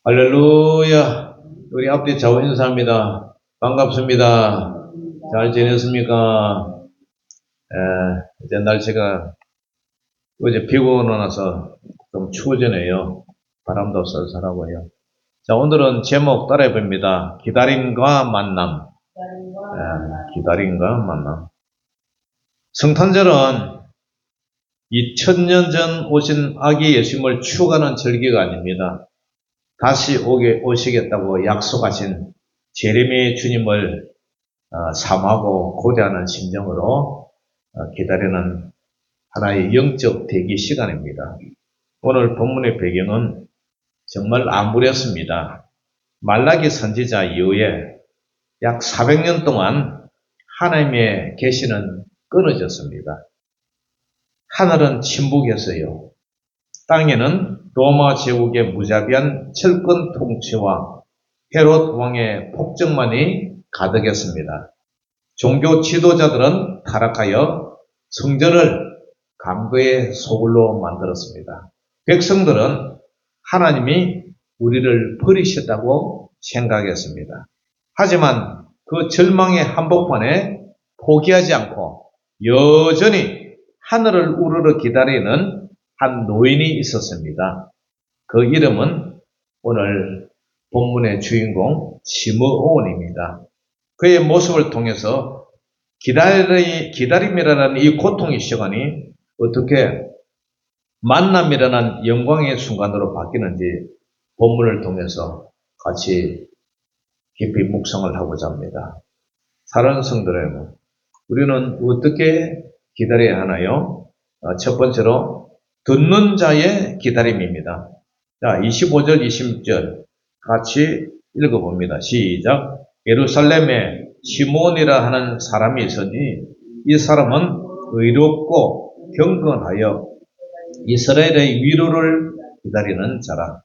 할렐루야. 우리 앞뒤 좌우 인사합니다. 반갑습니다. 잘 지냈습니까? 이제 날씨가 어제 비 오고 나서 좀 추워지네요. 바람도 쌀쌀하고요. 자, 오늘은 제목 따라해봅니다. 기다림과 만남. 기다림과 만남. 성탄절은 2000년 전 오신 아기 예수님을 추억하는 절기가 아닙니다. 다시 오시겠다고 약속하신 제레미 주님을 사모하고 고대하는 심정으로 기다리는 하나의 영적 대기 시간입니다. 오늘 본문의 배경은 정말 암울했습니다. 말라기 선지자 이후에 약 400년 동안 하나님의 계시는 끊어졌습니다. 하늘은 침묵했어요. 땅에는 로마 제국의 무자비한 철권 통치와 헤롯 왕의 폭정만이 가득했습니다. 종교 지도자들은 타락하여 성전을 감거의 소굴로 만들었습니다. 백성들은 하나님이 우리를 버리셨다고 생각했습니다. 하지만 그 절망의 한복판에 포기하지 않고 여전히 하늘을 우러러 기다리는 한 노인이 있었습니다. 그 이름은 오늘 본문의 주인공 시므온입니다. 그의 모습을 통해서 기다림이라는 이 고통의 시간이 어떻게 만남이라는 영광의 순간으로 바뀌는지 본문을 통해서 같이 깊이 묵상을 하고자 합니다. 사랑하는 성도 여러분, 우리는 어떻게 기다려야 하나요? 첫 번째로 듣는 자의 기다림입니다. 자, 25절, 26절 같이 읽어봅니다. 시작. 예루살렘에 시몬이라 하는 사람이 있으니 이 사람은 의롭고 경건하여 이스라엘의 위로를 기다리는 자라.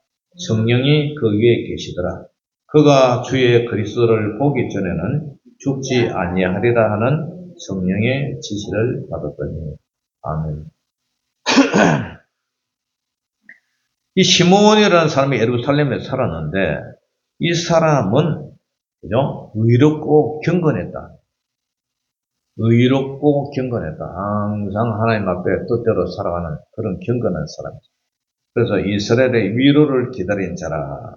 성령이 그 위에 계시더라. 그가 주의 그리스도를 보기 전에는 죽지 아니하리라 하는 성령의 지시를 받았더니. 아멘. 이 시몬이라는 사람이 예루살렘에 살았는데 이 사람은 그죠? 의롭고 경건했다. 의롭고 경건했다. 항상 하나님 앞에 뜻대로 살아가는 그런 경건한 사람이죠. 그래서 이스라엘의 위로를 기다린 자라.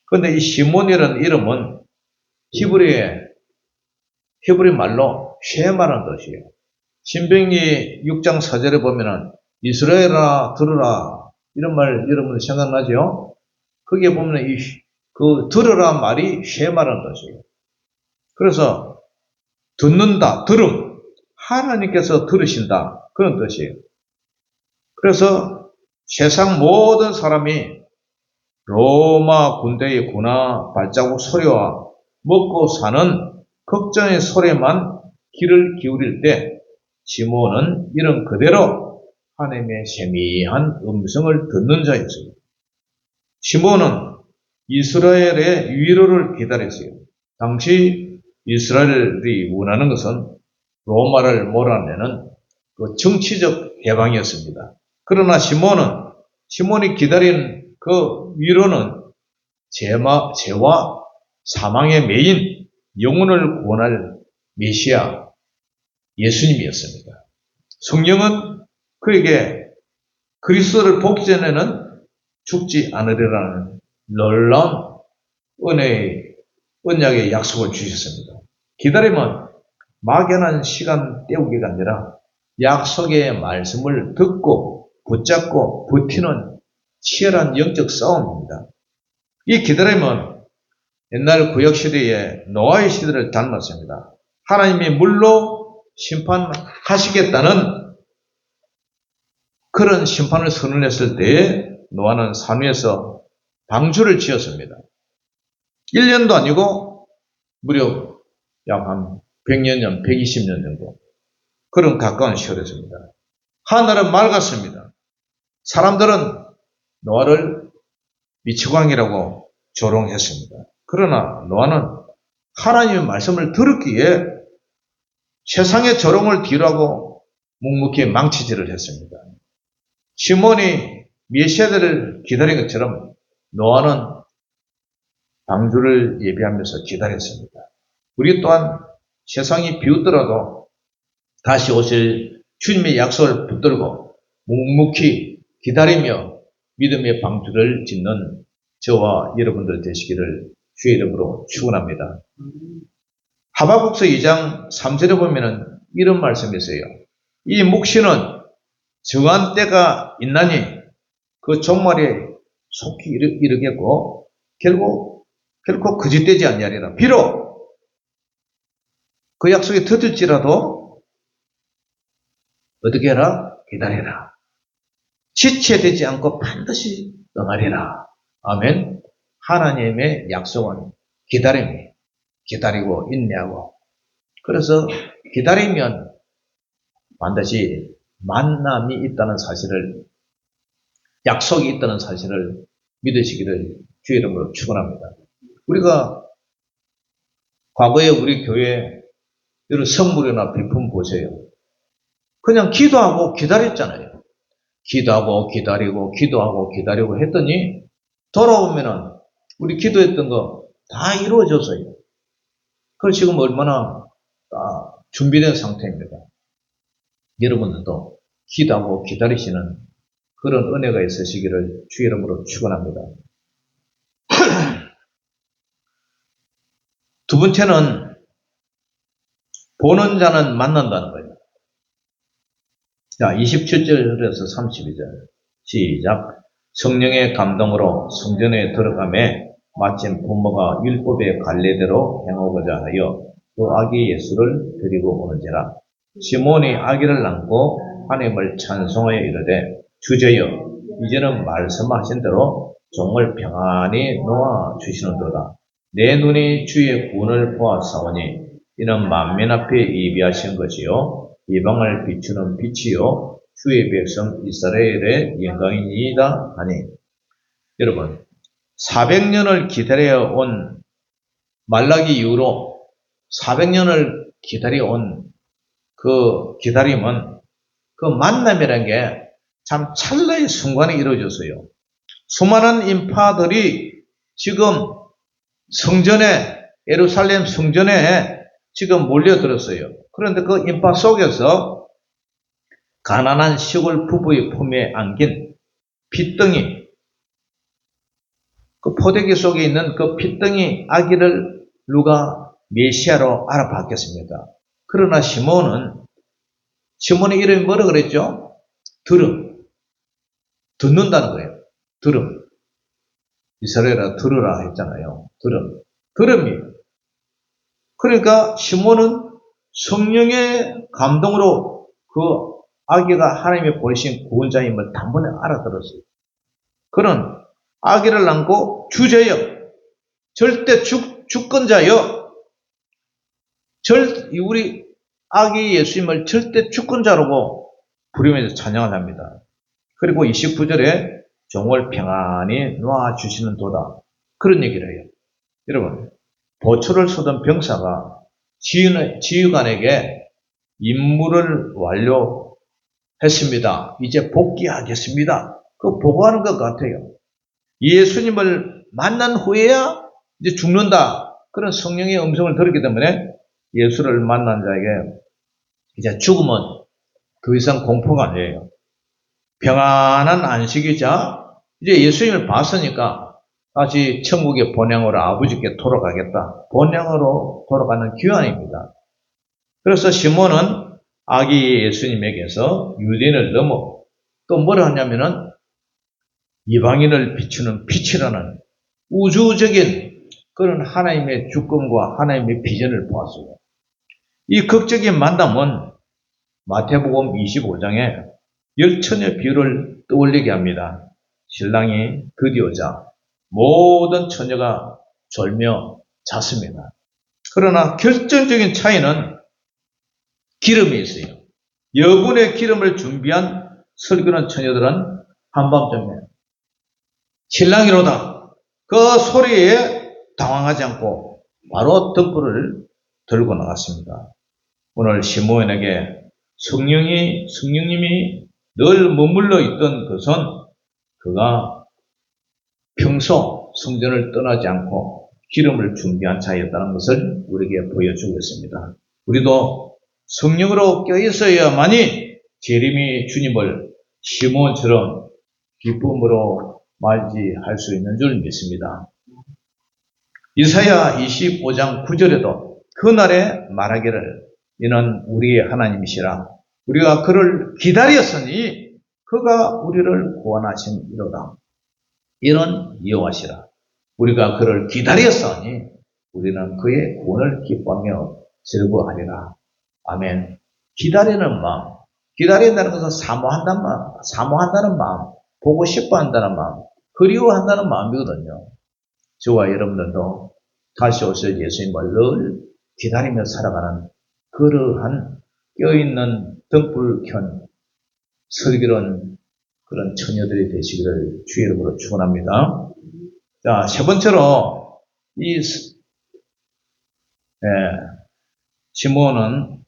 그런데 이 시몬이라는 이름은 히브리 말로 쉐마라는 뜻이에요. 신명기 6장 4절에 보면은 이스라엘아 들으라 이런 말 여러분 생각나죠? 거기에 보면 그 들으라 말이 쉐마라는 뜻이에요. 그래서 듣는다, 들음, 하나님께서 들으신다 그런 뜻이에요. 그래서 세상 모든 사람이 로마 군대의 군화 발자국 소리와 먹고 사는 걱정의 소리만 귀를 기울일 때 시몬은 이런 그대로 하나님의 세미한 음성을 듣는 자였어요. 시몬은 이스라엘의 위로를 기다렸어요. 당시 이스라엘이 원하는 것은 로마를 몰아내는 그 정치적 해방이었습니다. 그러나 시몬이 기다린 그 위로는 죄와 사망의 매인 영혼을 구원할 메시아 예수님이었습니다. 성령은 그에게 그리스도를 보기 전에는 죽지 않으리라는 놀라운 언약의 약속을 주셨습니다. 기다림은 막연한 시간 때우기가 아니라 약속의 말씀을 듣고 붙잡고 버티는 치열한 영적 싸움입니다. 이 기다림은 옛날 구약시대의 노아의 시대를 닮았습니다. 하나님이 물로 심판하시겠다는 그런 심판을 선언했을 때에 노아는 산 위에서 방주를 지었습니다. 1년도 아니고 무려 약 한 100년 전, 120년 정도 그런 가까운 시절이었습니다. 하늘은 맑았습니다. 사람들은 노아를 미치광이라고 조롱했습니다. 그러나 노아는 하나님의 말씀을 들었기에 세상의 조롱을 뒤로하고 묵묵히 망치질을 했습니다. 시몬이 메시아를 기다린 것처럼 노아는 방주를 예비하면서 기다렸습니다. 우리 또한 세상이 비웃더라도 다시 오실 주님의 약속을 붙들고 묵묵히 기다리며 믿음의 방주를 짓는 저와 여러분들 되시기를 주의 이름으로 축원합니다. 하박국서 2장 3절에 보면은 이런 말씀이 있어요. 이 묵시는 정한 때가 있나니 그 종말에 속히 이르겠고 결코 거짓되지 아니하리라. 비록 그 약속이 더딜지라도 어떻게 해라? 기다리라. 지체되지 않고 반드시 응하리라. 아멘. 하나님의 약속은 기다림이 기다리고 인내하고 그래서 기다리면 반드시 만남이 있다는 사실을 약속이 있다는 사실을 믿으시기를 주의 이름으로 축원합니다. 우리가 과거에 우리 교회 여러 성물이나 비품 보세요. 그냥 기도하고 기다렸잖아요. 기도하고 기다리고 기도하고 기다리고 했더니 돌아오면은 우리 기도했던 거 다 이루어졌어요. 그래서 지금 얼마나 준비된 상태입니다. 여러분들도 기도하고 기다리시는 그런 은혜가 있으시기를 주의 이름으로 축원합니다. 두 번째는 보는 자는 만난다는 거예요. 자, 27절에서 32절 시작. 성령의 감동으로 성전에 들어가매 마침 부모가 율법의 관례대로 행하고자 하여 그 아기 예수를 데리고 오는지라. 시몬이 아기를 안고 하나님을 찬송하여 이르되 주제여 이제는 말씀하신 대로 종을 평안히 놓아 주시는도다. 내 눈이 주의 구원을 보았사오니 이는 만민 앞에 예비하신 것이요 이방을 비추는 빛이요 주의 백성 이스라엘의 영광이니이다 하니. 여러분 400년을 기다려 온 말라기 이후로 400년을 기다려 온 그 기다림은 그 만남이라는 게 참 찰나의 순간에 이루어졌어요. 수많은 인파들이 지금 성전에 예루살렘 성전에 지금 몰려들었어요. 그런데 그 인파 속에서 가난한 시골 부부의 품에 안긴 핏덩이 그 포대기 속에 있는 그 핏덩이 아기를 누가 메시아로 알아봤겠습니까? 그러나 시몬의 이름이 뭐라 그랬죠? 들음. 듣는다는 거예요. 들음. 이스라엘아 들으라 했잖아요. 들음. 들음이에요. 그러니까 시몬은 성령의 감동으로 그 아기가 하나님의 보내신 구원자임을 단번에 알아들었어요. 그는 아기를 안고 주제여 절대 주권자여 우리 아기 예수님을 절대 주권자라고 부르면서 찬양을 합니다. 그리고 29절에 종을 평안히 놓아주시는 도다. 그런 얘기를 해요. 여러분 보초를 쏘던 병사가 지휘관에게 임무를 완료했습니다. 이제 복귀하겠습니다. 그 보고하는 것 같아요. 예수님을 만난 후에야 이제 죽는다. 그런 성령의 음성을 들었기 때문에 예수를 만난 자에게 이제 죽음은 더 이상 공포가 아니에요. 평안한 안식이자 이제 예수님을 봤으니까 다시 천국의 본향으로 아버지께 돌아가겠다. 본향으로 돌아가는 기한입니다. 그래서 시몬은 아기 예수님에게서 유대인을 넘어 또 뭐라 하냐면은 이방인을 비추는 빛이라는 우주적인 그런 하나님의 주권과 하나님의 비전을 보았어요. 이 극적인 만남은 마태복음 25장에 열처녀 비유를 떠올리게 합니다. 신랑이 드디어자 모든 처녀가 졸며 잤습니다. 그러나 결정적인 차이는 기름이 있어요. 여분의 기름을 준비한 설교는 처녀들은 한밤중에 신랑이로다 그 소리에 당황하지 않고 바로 등불을 들고 나갔습니다. 오늘 시몬에게 성령님이 늘 머물러 있던 것은 그가 평소 성전을 떠나지 않고 기름을 준비한 자였다는 것을 우리에게 보여주고 있습니다. 우리도 성령으로 껴있어야만이 재림이 주님을 시몬처럼 기쁨으로 맞이할 수 있는 줄 믿습니다. 이사야 25장 9절에도 그날에 말하기를 이는 우리의 하나님이시라 우리가 그를 기다렸으니 그가 우리를 구원하심이로다. 이는 여호와시라 우리가 그를 기다렸으니 우리는 그의 구원을 기뻐하며 즐거워하리라. 아멘. 기다리는 마음, 기다린다는 것은 사모한다는 마음, 보고 싶어 한다는 마음, 그리워한다는 마음이거든요. 저와 여러분들도 다시 오실 예수님을 늘 기다리며 살아가는 그러한 껴있는 등불 켠 슬기로운 그런 처녀들이 되시기를 주의 이름으로 축원합니다. 자, 세 번째로 시몬은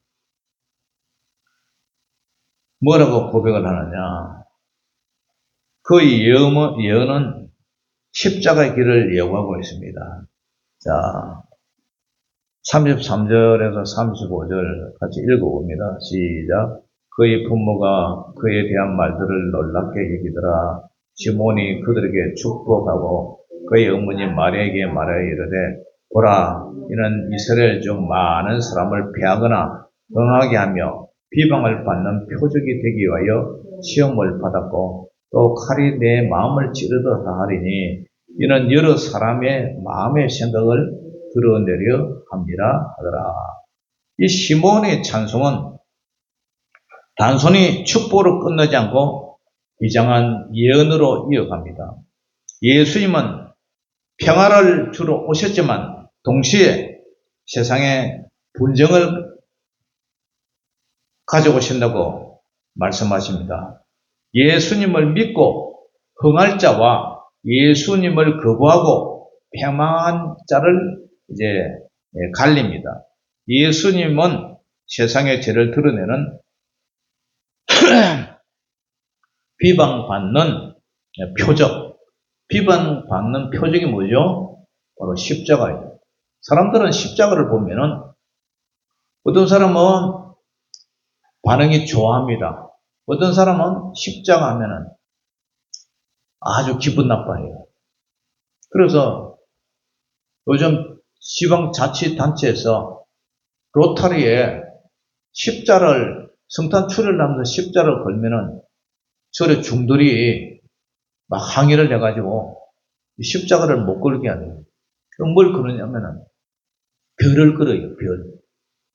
뭐라고 고백을 하느냐? 그 예언은 십자가의 길을 예고하고 있습니다. 자, 33절에서 35절 같이 읽어봅니다. 시작. 그의 부모가 그에 대한 말들을 놀랍게 여기더라. 시몬이 그들에게 축복하고 그의 어머니 마리아에게 말하여 이르되 보라 이는 이스라엘 중 많은 사람을 패하거나 응하게 하며 비방을 받는 표적이 되기 위하여 시험을 받았고 또 칼이 내 마음을 찌르듯 하리니 이는 여러 사람의 마음의 생각을 드러내려 합니다 하더라. 이 시몬의 찬송은 단순히 축복으로 끝나지 않고 비장한 예언으로 이어갑니다. 예수님은 평화를 주러 오셨지만 동시에 세상에 분쟁을 가져오신다고 말씀하십니다. 예수님을 믿고 흥할 자와 예수님을 거부하고 패망한 자를 이제 갈립니다. 예수님은 세상의 죄를 드러내는 비방받는 표적, 비방받는 표적이 뭐죠? 바로 십자가예요. 사람들은 십자가를 보면은 어떤 사람은 반응이 좋아합니다. 어떤 사람은 십자가 하면은 아주 기분 나빠해요. 그래서 요즘 지방자치단체에서 로타리에 십자를 성탄 추리를 하면서 십자를 걸면은 저래 중들이 막 항의를 해가지고 십자가를 못 걸게 하네요. 그럼 뭘 그러냐면은 별을 걸어요. 별.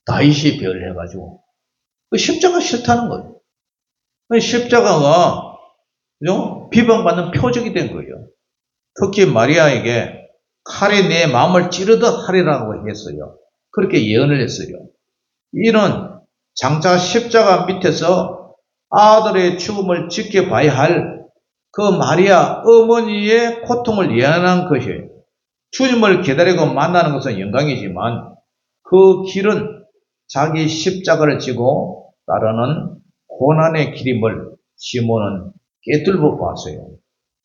다윗이 별 해가지고 그 십자가 싫다는 거예요. 십자가가 비방받는 표적이 된 거예요. 특히 마리아에게 칼이 내 마음을 찌르듯 하리라고 했어요. 그렇게 예언을 했어요. 이는 장차 십자가 밑에서 아들의 죽음을 지켜봐야 할 그 마리아 어머니의 고통을 예언한 것이에요. 주님을 기다리고 만나는 것은 영광이지만 그 길은 자기 십자가를 지고 따르는 고난의 길임을 시몬은 깨뚫고 봤어요.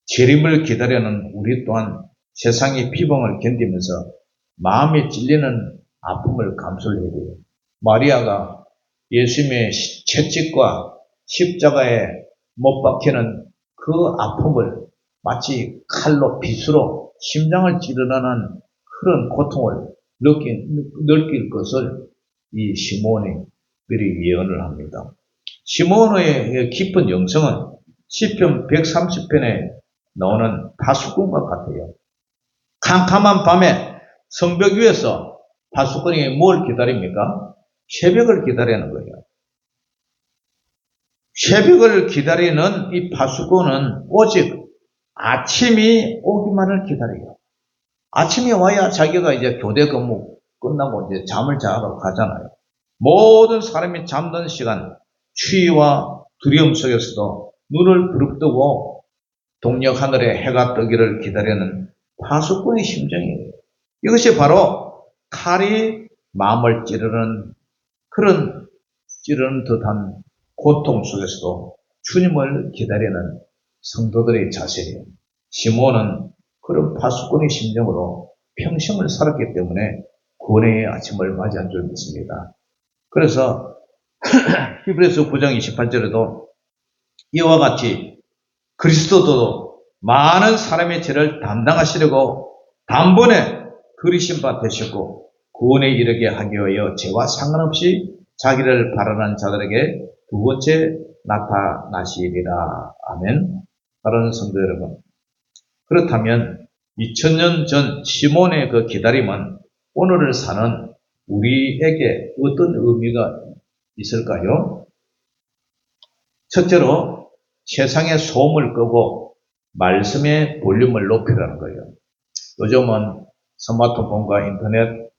재림을 기다리는 우리 또한 세상의 비방을 견디면서 마음에 찔리는 아픔을 감수해야 돼요. 마리아가 예수님의 채찍과 십자가에 못 박히는 그 아픔을 마치 칼로 빗으로 심장을 찌르는 그런 고통을 느낄 것을 이 시몬이 미리 예언을 합니다. 시몬의 깊은 영성은 시편 130편에 나오는 파수꾼과 같아요. 캄캄한 밤에 성벽 위에서 파수꾼이 뭘 기다립니까? 새벽을 기다리는 거예요. 새벽을 기다리는 이 파수꾼은 오직 아침이 오기만을 기다려요. 아침이 와야 자기가 이제 교대 근무 끝나고 이제 잠을 자러 가잖아요. 모든 사람이 잠든 시간, 추위와 두려움 속에서도 눈을 부릅뜨고 동력 하늘에 해가 뜨기를 기다리는 파수꾼의 심정이에요. 이것이 바로 칼이 마음을 찌르는 그런 찌르는 듯한 고통 속에서도 주님을 기다리는 성도들의 자세예요. 시몬은 그런 파수꾼의 심정으로 평생을 살았기 때문에 구원의 아침을 맞이한 줄 믿습니다. 그래서 히브리서 9장 28절에도 이와 같이 그리스도도 많은 사람의 죄를 담당하시려고 단번에 그리신 바 되셨고 구원에 이르게 하기 위하여 죄와 상관없이 자기를 발언한 자들에게 두 번째 나타나시리라. 아멘. 사랑하는 성도 여러분, 그렇다면 2000년 전 시몬의 그 기다림은 오늘을 사는 우리에게 어떤 의미가 있을까요? 첫째로 세상의 소음을 끄고 말씀의 볼륨을 높이라는 거예요. 요즘은 스마트폰과 인터넷,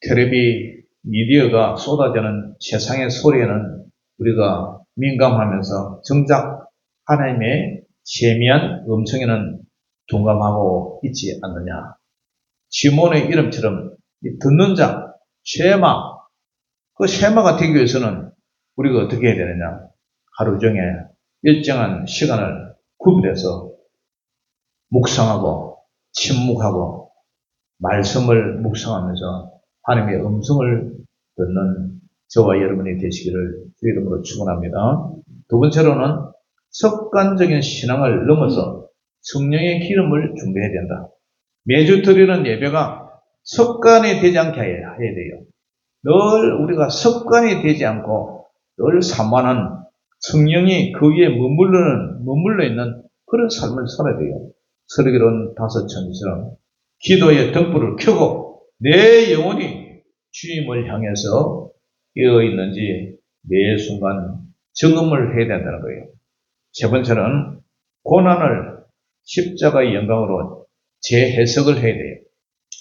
텔레비, 미디어가 쏟아지는 세상의 소리에는 우리가 민감하면서 정작 하나님의 세미한 음성에는 둔감하고 있지 않느냐. 시몬의 이름처럼 듣는 자, 쉐마, 그 쉐마가 되기 위해서는 우리가 어떻게 해야 되느냐. 하루 종일 일정한 시간을 구별해서 묵상하고 침묵하고 말씀을 묵상하면서 하나님의 음성을 듣는 저와 여러분이 되시기를 주 이름으로 축원합니다. 두 번째로는 습관적인 신앙을 넘어서 성령의 기름을 준비해야 된다. 매주 드리는 예배가 습관이 되지 않게 해야 돼요. 늘 우리가 습관이 되지 않고 늘 사모하는 성령이 그 위에 머물러 있는 그런 삶을 살아야 돼요. 서르기론 5천처럼 기도의 등불을 켜고 내 영혼이 주님을 향해서 깨어 있는지 매 순간 점검을 해야 된다는 거예요. 세 번째는 고난을 십자가의 영광으로 재해석을 해야 돼요.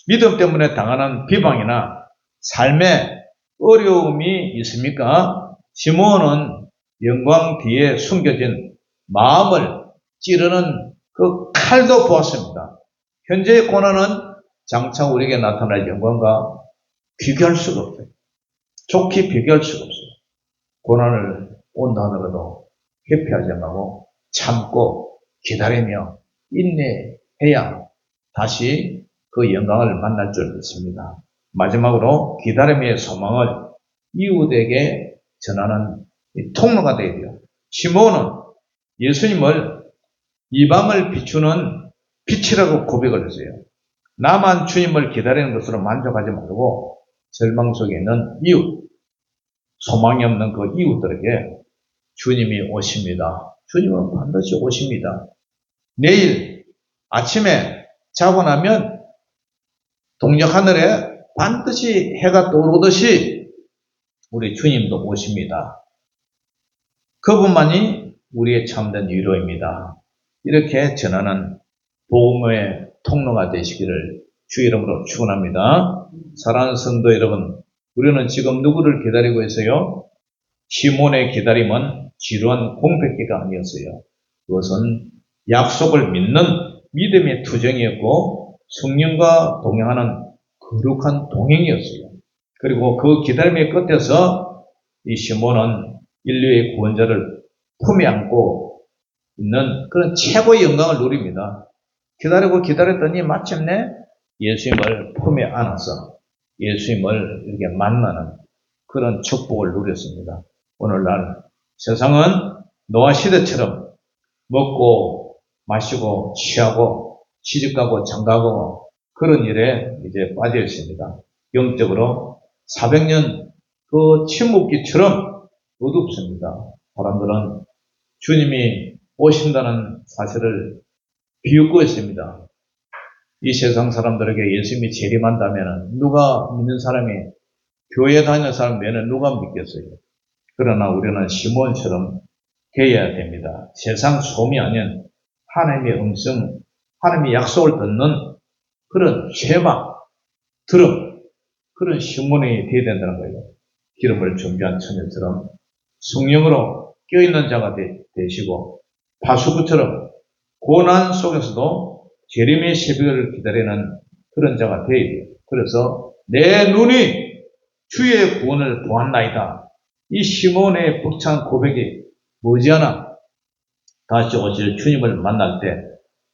믿음 때문에 당하는 비방이나 삶에 어려움이 있습니까? 시몬은 영광 뒤에 숨겨진 마음을 찌르는 그 칼도 보았습니다. 현재의 고난은 장차 우리에게 나타날 영광과 비교할 수가 없어요. 좋게 비교할 수가 없어요. 고난을 온다 하더라도 회피하지 말고 참고 기다리며 인내해야 다시 그 영광을 만날 줄 믿습니다. 마지막으로 기다림의 소망을 이웃에게 전하는 통로가 되어야 돼요. 시몬은 예수님을 이방을 비추는 빛이라고 고백을 했어요. 나만 주님을 기다리는 것으로 만족하지 말고 절망 속에 있는 이웃, 소망이 없는 그 이웃들에게 주님이 오십니다. 주님은 반드시 오십니다. 내일 아침에 자고 나면 동력 하늘에 반드시 해가 떠오르듯이 우리 주님도 오십니다. 그분만이 우리의 참된 위로입니다. 이렇게 전하는 복음의 통로가 되시기를 주 이름으로 축원합니다. 사랑하는 성도 여러분, 우리는 지금 누구를 기다리고 있어요? 시몬의 기다림은 지루한 공백기가 아니었어요. 그것은 약속을 믿는 믿음의 투쟁이었고 성령과 동행하는 거룩한 동행이었어요. 그리고 그 기다림의 끝에서 이 시몬은 인류의 구원자를 품에 안고 있는 그런 최고의 영광을 누립니다. 기다리고 기다렸더니 마침내 예수님을 품에 안아서 예수님을 이렇게 만나는 그런 축복을 누렸습니다. 오늘날 세상은 노아 시대처럼 먹고 마시고 취하고 시집가고 장가가고 그런 일에 이제 빠져 있습니다. 영적으로 400년 그 침묵기처럼 어둡습니다. 사람들은 주님이 오신다는 사실을 비웃고 있습니다. 이 세상 사람들에게 예수님이 재림한다면 누가 믿는 사람이 교회 다니는 사람 외에는 누가 믿겠어요? 그러나 우리는 시몬처럼 되어야 됩니다. 세상 소음이 아닌 하나님의 음성, 하나님의 약속을 듣는 그런 쉐마, 들음, 그런 시몬이 되어야 된다는 거예요. 기름을 준비한 처녀처럼 성령으로 껴있는 자가 되시고 바수구처럼 고난 속에서도 재림의 새벽을 기다리는 그런 자가 되어야 돼요. 그래서 내 눈이 주의 구원을 보았나이다. 이 시몬의 벅찬 고백이 머지않아 다시 오실 주님을 만날 때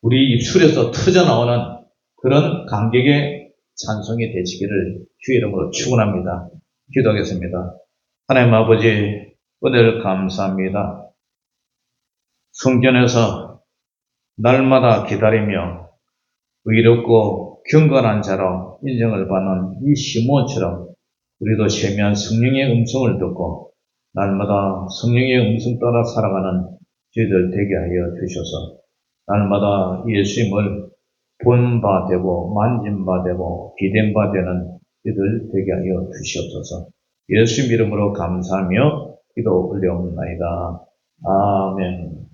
우리 입술에서 터져나오는 그런 감격의 찬송이 되시기를 주 이름으로 축원합니다. 기도하겠습니다. 하나님 아버지, 은혜를 감사합니다. 성전에서 날마다 기다리며 의롭고 경건한 자로 인정을 받는 이 시몬처럼 우리도 세미한 성령의 음성을 듣고 날마다 성령의 음성 따라 살아가는 저희들 되게 하여 주셔서 날마다 예수님을 본 바 되고 만진 바 되고 기댄 바 되는 저희들 되게 하여 주시옵소서. 예수 이름으로 감사하며 기도 올려옵나이다. 아멘.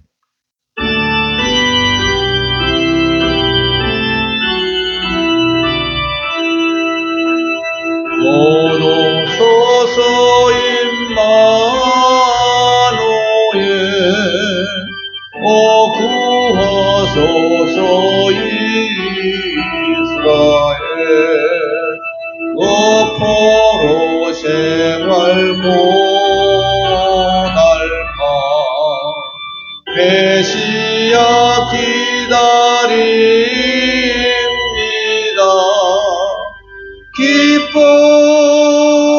오동소서 임마누엘 오 구하소서 이스라엘 그 포로 생활 고달파 메시아 기다립니다.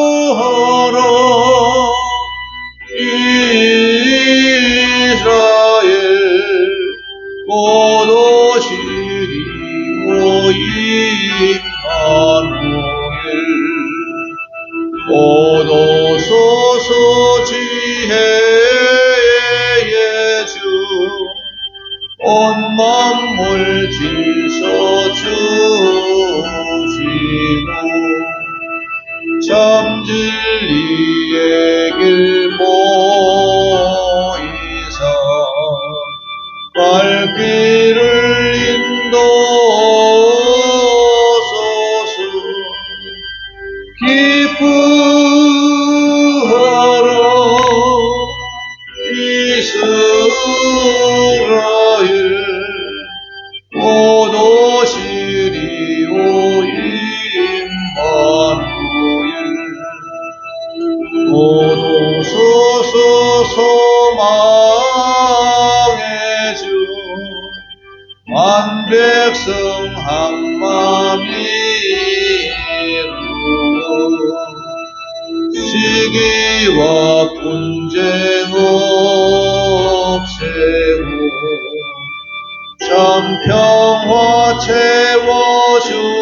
기뻐하라 이스라엘 곧 오시리 오 임마누엘 오도소서 지혜의 주 온 만물 질서 주시고 참 진리의 길 보이사 발길을 인도소서. 기뻐하라 이스라엘 곧 오시리 오 임마누엘 오도소서 소망의 주 만 백성 한마음이 시기와 분쟁 없애고 참 평화 채워주